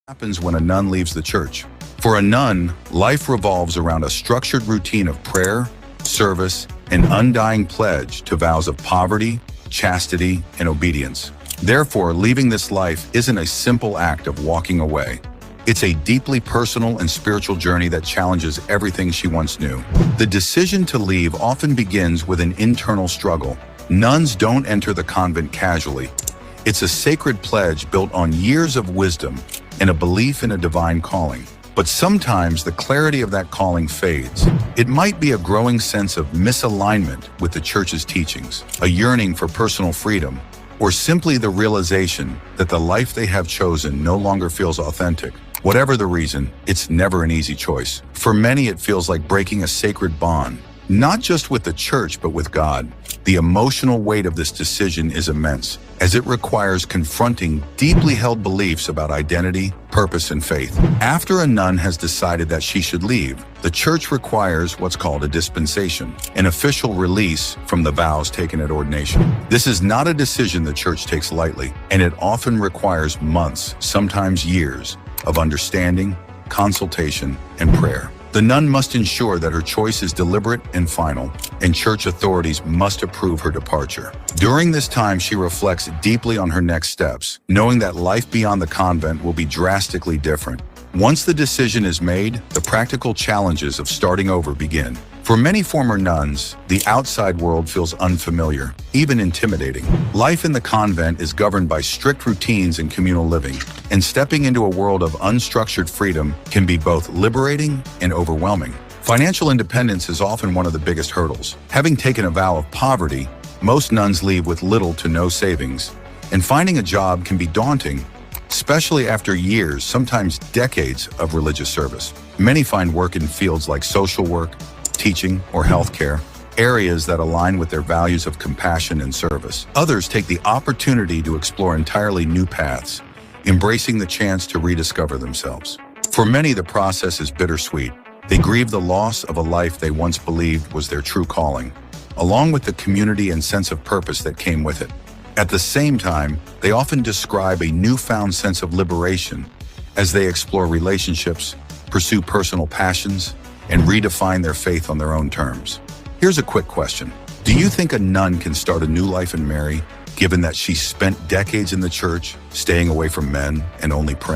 Happens when a nun leaves the church. For a nun, life revolves around a structured routine of prayer, service, and undying pledge to vows of poverty, chastity, and obedience. Therefore, leaving this life isn't a simple act of walking away. It's a deeply personal and spiritual journey that challenges everything she once knew. The decision to leave often begins with an internal struggle. Nuns don't enter the convent casually. It's a sacred pledge built on years of wisdom and a belief in a divine calling. But sometimes the clarity of that calling fades. It might be a growing sense of misalignment with the church's teachings, a yearning for personal freedom, or simply the realization that the life they have chosen no longer feels authentic. Whatever the reason, it's never an easy choice. For many, it feels like breaking a sacred bond, not just with the church, but with God. The emotional weight of this decision is immense, as it requires confronting deeply held beliefs about identity, purpose, and faith. After a nun has decided that she should leave, the church requires what's called a dispensation, an official release from the vows taken at ordination. This is not a decision the church takes lightly, and it often requires months, sometimes years, of understanding, consultation, and prayer. The nun must ensure that her choice is deliberate and final, and church authorities must approve her departure. During this time, she reflects deeply on her next steps, knowing that life beyond the convent will be drastically different. Once the decision is made, the practical challenges of starting over begin. For many former nuns, the outside world feels unfamiliar, even intimidating. Life in the convent is governed by strict routines and communal living, and stepping into a world of unstructured freedom can be both liberating and overwhelming. Financial independence is often one of the biggest hurdles. Having taken a vow of poverty, most nuns leave with little to no savings, and finding a job can be daunting, especially after years, sometimes decades, of religious service. Many find work in fields like social work, teaching, or healthcare, areas that align with their values of compassion and service. Others take the opportunity to explore entirely new paths, embracing the chance to rediscover themselves. For many, the process is bittersweet. They grieve the loss of a life they once believed was their true calling, along with the community and sense of purpose that came with it. At the same time, they often describe a newfound sense of liberation as they explore relationships, pursue personal passions, and redefine their faith on their own terms. Here's a quick question. Do you think a nun can start a new life in Mary, given that she spent decades in the church, staying away from men and only praying?